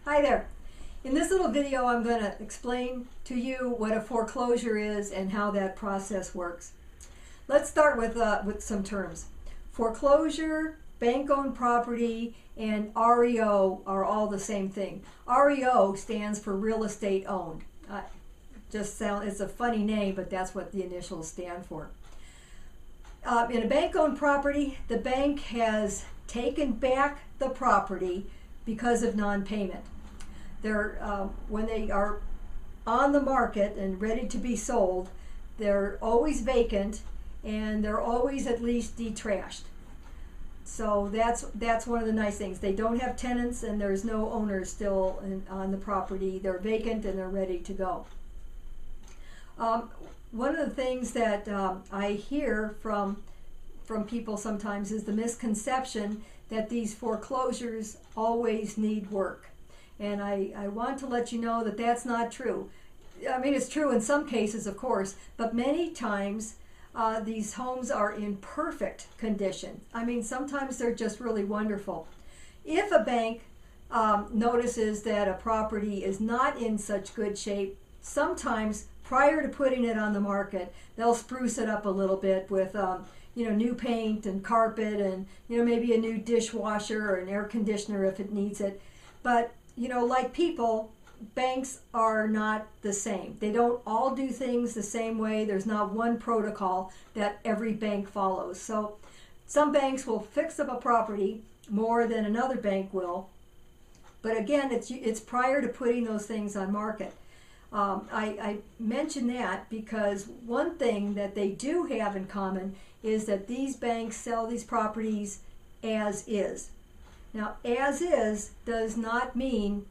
Hi there. In this little video I'm going to explain to you what a foreclosure is and how that process works. Let's start with some terms. Foreclosure, bank-owned property, and REO are all the same thing. REO stands for real estate owned. It's a funny name, but that's what the initials stand for. In a bank-owned property, the bank has taken back the property because of non-payment. When they are on the market and ready to be sold, they're always vacant and they're always at least detrashed. So that's one of the nice things. They don't have tenants and there's no owners still on the property. They're vacant and they're ready to go. One of the things that I hear from people sometimes is the misconception that these foreclosures always need work. And I want to let you know that that's not true. I mean, it's true in some cases, of course, but many times these homes are in perfect condition. I mean, sometimes they're just really wonderful. If a bank notices that a property is not in such good shape, sometimes prior to putting it on the market, they'll spruce it up a little bit with new paint and carpet and maybe a new dishwasher or an air conditioner if it needs it. But like people, banks are not the same. They don't all do things the same way. There's not one protocol that every bank follows. So some banks will fix up a property more than another bank will. But again, it's prior to putting those things on market. I mention that because one thing that they do have in common is that these banks sell these properties as is. Now, as is does not mean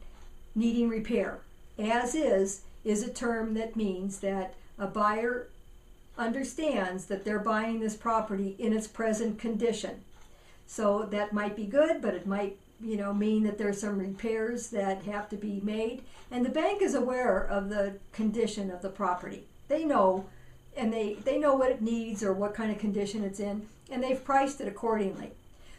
needing repair. As is a term that means that a buyer understands that they're buying this property in its present condition. So that might be good, but it might mean that there's some repairs that have to be made. And the bank is aware of the condition of the property. They know, and they know what it needs or what kind of condition it's in, and they've priced it accordingly.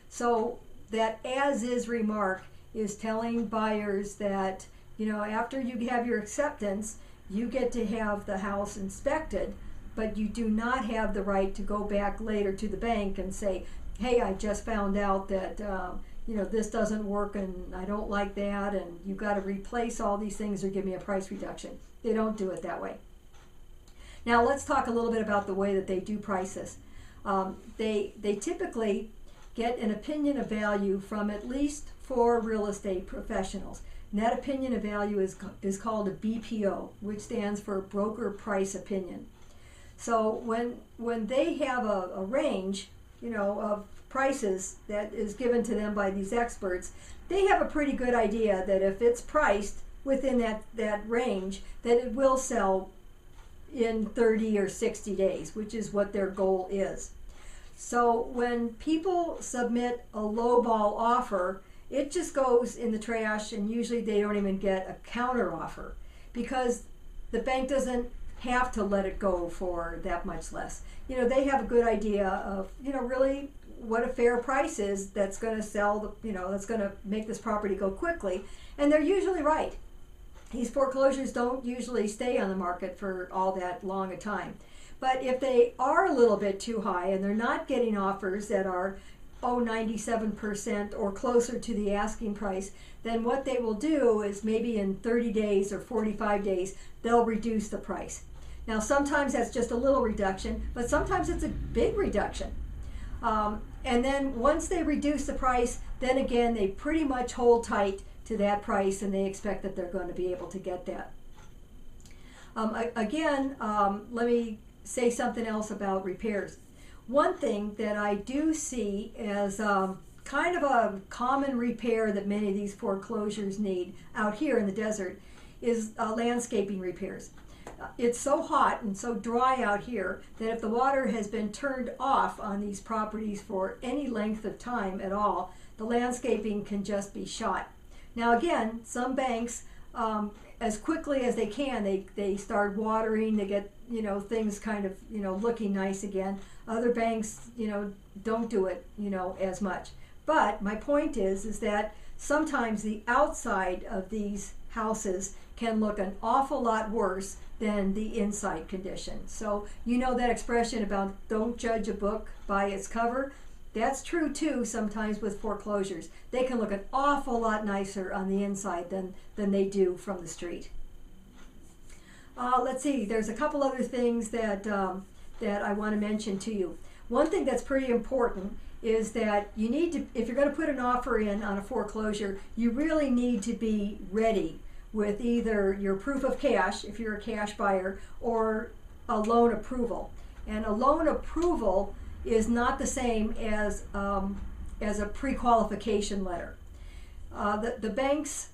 So that as-is remark is telling buyers that, after you have your acceptance, you get to have the house inspected, but you do not have the right to go back later to the bank and say, hey, I just found out that, this doesn't work and I don't like that and you've got to replace all these things or give me a price reduction. They don't do it that way. Now let's talk a little bit about the way that they do price this. They typically get an opinion of value from at least 4 real estate professionals. And that opinion of value is called a BPO, which stands for broker price opinion. So when they have a range, of prices that is given to them by these experts, they have a pretty good idea that if it's priced within that range, that it will sell in 30 or 60 days, which is what their goal is. So when people submit a lowball offer, it just goes in the trash, and usually they don't even get a counter offer because the bank doesn't have to let it go for that much less. They have a good idea of, really what a fair price is that's going to sell, that's going to make this property go quickly. And they're usually right. These foreclosures don't usually stay on the market for all that long a time. But if they are a little bit too high and they're not getting offers that are 97% or closer to the asking price, then what they will do is maybe in 30 days or 45 days, they'll reduce the price. Now sometimes that's just a little reduction, but sometimes it's a big reduction. And then once they reduce the price, then again they pretty much hold tight to that price and they expect that they're going to be able to get that. Let me say something else about repairs. One thing that I do see as kind of a common repair that many of these foreclosures need out here in the desert is landscaping repairs. It's so hot and so dry out here that if the water has been turned off on these properties for any length of time at all, the landscaping can just be shot. Now again, some banks, as quickly as they can, they start watering to get things kind of looking nice again. Other banks don't do it as much. But my point is that sometimes the outside of these houses can look an awful lot worse than the inside condition. So you know that expression about don't judge a book by its cover? That's true too sometimes with foreclosures. They can look an awful lot nicer on the inside than they do from the street. Let's see, there's a couple other things that I want to mention to you. One thing that's pretty important is that you need to, if you're going to put an offer in on a foreclosure, you really need to be ready with either your proof of cash, if you're a cash buyer, or a loan approval. And a loan approval is not the same as a pre-qualification letter. The banks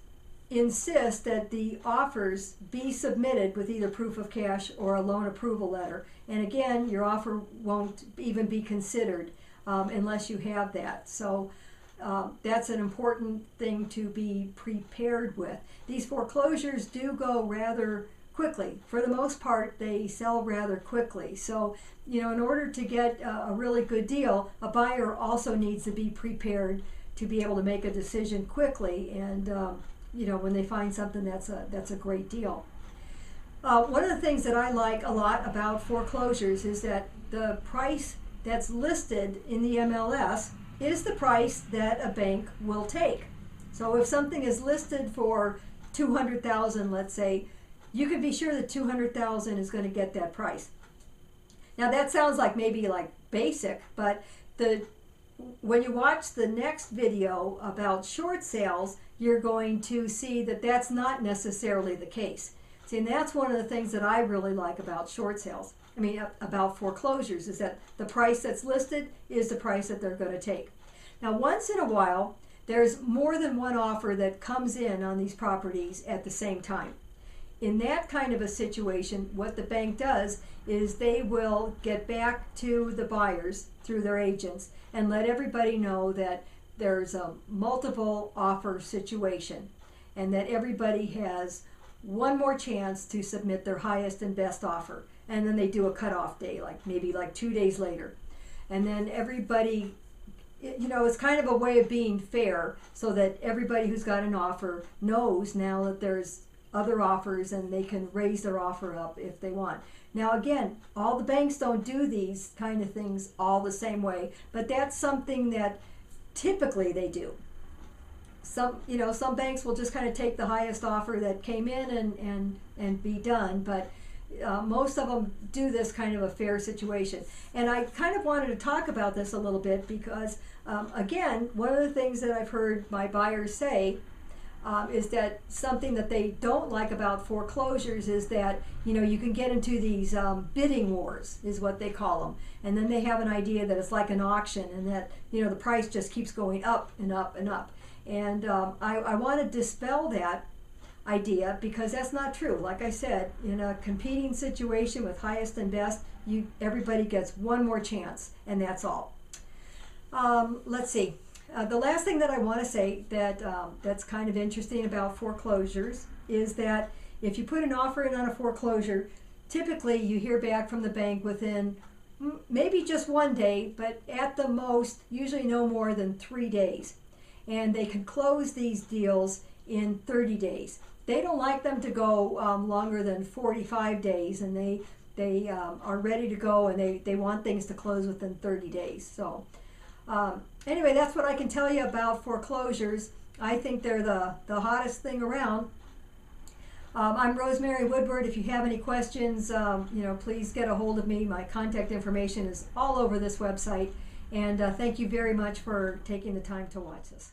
insist that the offers be submitted with either proof of cash or a loan approval letter. And again, your offer won't even be considered unless you have that. So that's an important thing to be prepared with. These foreclosures do go rather quickly. For the most part, they sell rather quickly. So, you know, in order to get a really good deal, a buyer also needs to be prepared to be able to make a decision quickly. And you know, when they find something that's a great deal. One of the things that I like a lot about foreclosures is that the price that's listed in the MLS is the price that a bank will take. So if something is listed for $200,000, let's say, you can be sure that $200,000 is going to get that price. Now that sounds like maybe like basic, but when you watch the next video about short sales, you're going to see that that's not necessarily the case. See, and that's one of the things that I really like about short sales. I mean, about foreclosures, is that the price that's listed is the price that they're going to take. Now, once in a while, there's more than one offer that comes in on these properties at the same time. In that kind of a situation, what the bank does is they will get back to the buyers through their agents and let everybody know that there's a multiple offer situation and that everybody has one more chance to submit their highest and best offer. And then they do a cutoff day, like maybe like 2 days later. And then everybody, you know, it's kind of a way of being fair so that everybody who's got an offer knows now that there's other offers and they can raise their offer up if they want. Now again, all the banks don't do these kind of things all the same way, but that's something that typically they do. Some banks will just kind of take the highest offer that came in and be done, but most of them do this kind of a fair situation. And I kind of wanted to talk about this a little bit because, again, one of the things that I've heard my buyers say is that something that they don't like about foreclosures is that, you know, you can get into these bidding wars, is what they call them. And then they have an idea that it's like an auction and that, you know, the price just keeps going up and up and up. And I want to dispel that idea because that's not true. Like I said, in a competing situation with highest and best, everybody gets one more chance, and that's all. Let's see. The last thing that I want to say that's kind of interesting about foreclosures is that if you put an offer in on a foreclosure, typically you hear back from the bank within maybe just 1 day, but at the most, usually no more than 3 days. And they can close these deals in 30 days. They don't like them to go longer than 45 days, and they are ready to go, and they want things to close within 30 days. So anyway, that's what I can tell you about foreclosures. I think they're the hottest thing around. I'm Rosemary Woodward. If you have any questions, please get a hold of me. My contact information is all over this website. And thank you very much for taking the time to watch this.